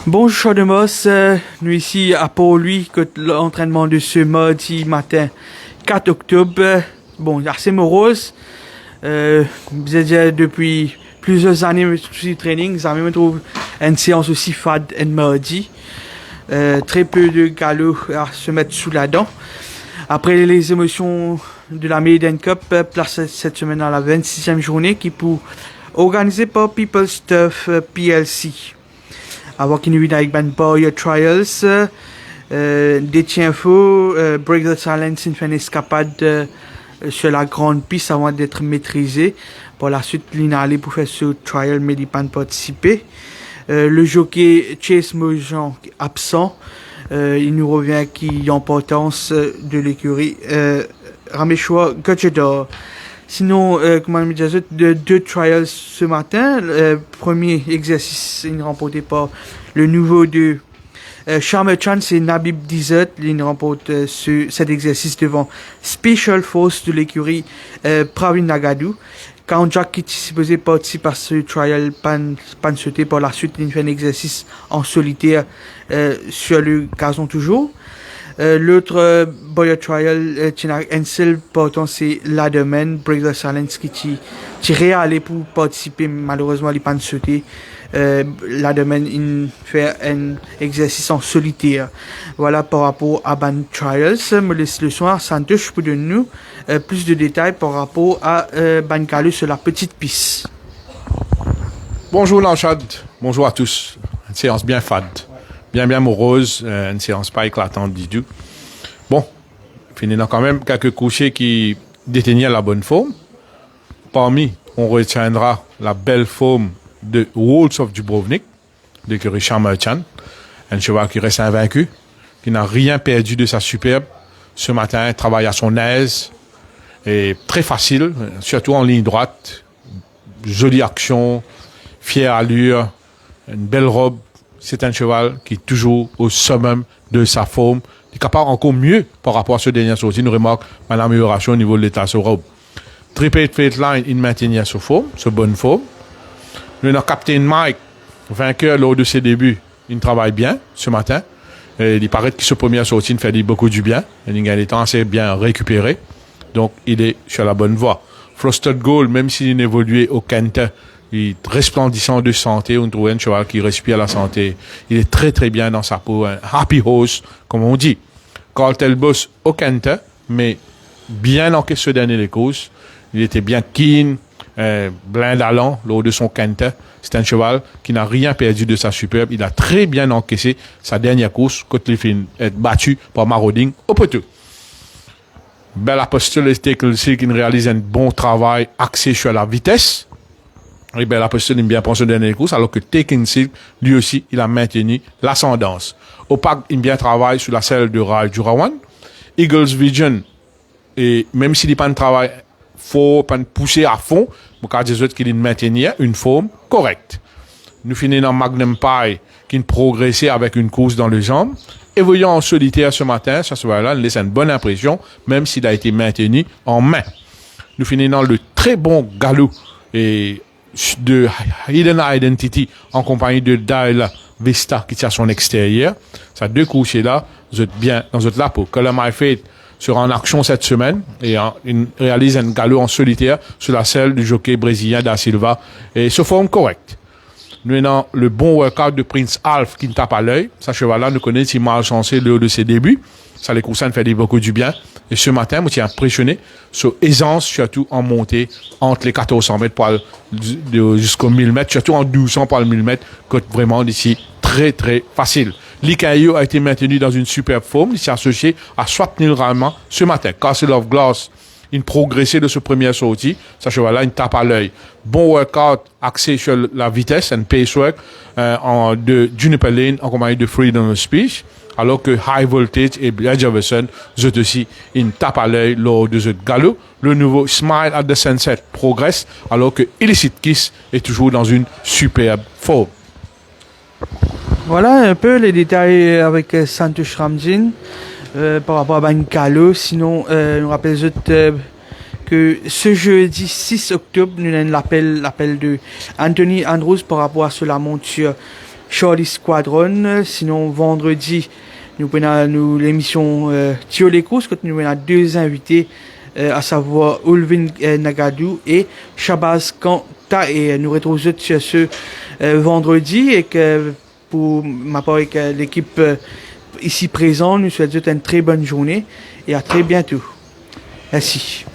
Bonjour de Moss, nous ici à Port-Louis, que l'entraînement de ce mardi matin 4 octobre. Bon, assez morose. Depuis plusieurs années de training, ça me trouve une séance aussi fade un mardi. Très peu de galop à se mettre sous la dent. Après les émotions de la Maiden Cup, place cette semaine à la 26e journée qui pour organisée par People Stuff PLC. Avant qu'il nous avec Ben Boy Trials, des infos, Break the Silence, une fin escapade sur la grande piste avant d'être maîtrisé. Par la suite, Lina allait pour faire ce trial, mais il n'a pas participé. Le jockey Chase Mojan absent. Il nous revient qui l'importance de l'écurie Raméchois Gotchador. Sinon, comme on dit, deux trials ce matin. Premier exercice remporté par le nouveau de Sharma Chan, c'est Nabib Dizet. Il remporte cet exercice devant Special Force de l'écurie Pravin Nagadou. Quand Jack qui est supposé participer à ce trial, pas sauté par la suite, il fait un exercice en solitaire sur le gazon toujours. L'autre Boyer Trial, Ensel, pourtant c'est Laderman, Break the Silence qui réallé pour participer, malheureusement il n'a pas sauté. Laderman il fait un exercice en solitaire. Voilà par rapport à Ban Trials. Me laisse le soir, Santosh pour donner nous plus de détails par rapport à Ban Galou sur la petite piste. Bonjour Lanchad, bonjour à tous. Une séance bien fade. Bien morose, une séance pas éclatante du tout. Bon, finissons quand même quelques couchers qui déteignaient la bonne forme. Parmi, on retiendra la belle forme de Wolves of Dubrovnik, de l'écurie Sharma Chan, un cheval qui reste invaincu, qui n'a rien perdu de sa superbe. Ce matin, travaille à son aise, et très facile, surtout en ligne droite. Jolie action, fière allure, une belle robe. C'est un cheval qui est toujours au summum de sa forme. Il est capable encore mieux par rapport à ce dernier sorti. Nous remarquons une amélioration au niveau de l'état de sa robe. Triple Fate Line, il maintient sa forme, sa bonne forme. Nous avons Captain Mike, vainqueur lors de ses débuts. Il travaille bien ce matin. Et il paraît que ce premier sorti fait beaucoup du bien. Il a les temps assez bien récupéré. Donc, il est sur la bonne voie. Frosted Gold, même s'il évoluait au Kenta, il est resplendissant de santé. On trouve un cheval qui respire la santé. Il est très très bien dans sa peau. Un happy horse, comme on dit. Carl Telbos au Kenta, mais bien encaissé ce dernier les courses. Il était bien keen, plein d'allant lors de son Kenta. C'est un cheval qui n'a rien perdu de sa superbe. Il a très bien encaissé sa dernière course quand il finit être battu par Marauding au poteau. Belle Apostole et qui réalise un bon travail axé sur la vitesse. Et Belle Apostole aime bien prendre son dernier course, alors que Taking Silk, lui aussi, il a maintenu l'ascendance. Opak aime bien travaille sur la selle de Rai Jurawan. Eagles Vision, et même s'il n'est pas un travail fort, pas poussé à fond, pour qu'à des autres qu'il maintenir une forme correcte. Nous finissons dans Magnum Pie, qui progressait avec une course dans les jambes. Et voyons en solitaire ce matin, ça se voit là, il laisse une bonne impression, même s'il a été maintenu en main. Nous finissons dans le très bon galop et de Hidden Identity en compagnie de Daila Vista qui tient à son extérieur. Ça deux couchers là, vous êtes bien dans votre là pour Color My Fate sera en action cette semaine et il réalise un galop en solitaire sur la selle du jockey brésilien Da Silva et se forme correcte. Nous avons le bon workout de Prince Alf qui nous tape à l'œil. Ce cheval-là, nous connaissons si mal chancé lors de ses débuts. Ça, les coussins fait beaucoup du bien. Et ce matin, je suis impressionné sur aisance, surtout en montée entre les 1400 mètres jusqu'aux 1000 mètres, surtout en 1200 par le 1000 mètres, que vraiment d'ici très, très facile. L'Ikaio a été maintenu dans une superbe forme. Il s'est associé à Swapnil Rahman ce matin. Castle of Glass, une progressée de ce premier sortie. Ce cheval-là, une tape à l'œil. Bon workout axé sur la vitesse, un pacework de Juniper Lane en compagnie de Freedom of Speech. Alors que High Voltage et Blair Jefferson, eux aussi, une tape à l'œil lors de ce galop. Le nouveau Smile at the Sunset progresse, alors que Illicit Kiss est toujours dans une superbe forme. Voilà un peu les détails avec Santosh Ramjin par rapport à Bankalo. Sinon, on rappelle que ce jeudi 6 octobre, nous avons l'appel de Anthony Andrews par rapport à cela monte sur Charlie Squadron. Sinon, vendredi, nous prenons l'émission Tio les courses, quand nous avons deux invités, à savoir Ulvin Nagadou et Shabazz Kanta, et nous retrouvons sur ce vendredi, et que pour ma part avec l'équipe ici présente, nous souhaitons une très bonne journée et à très bientôt. Merci.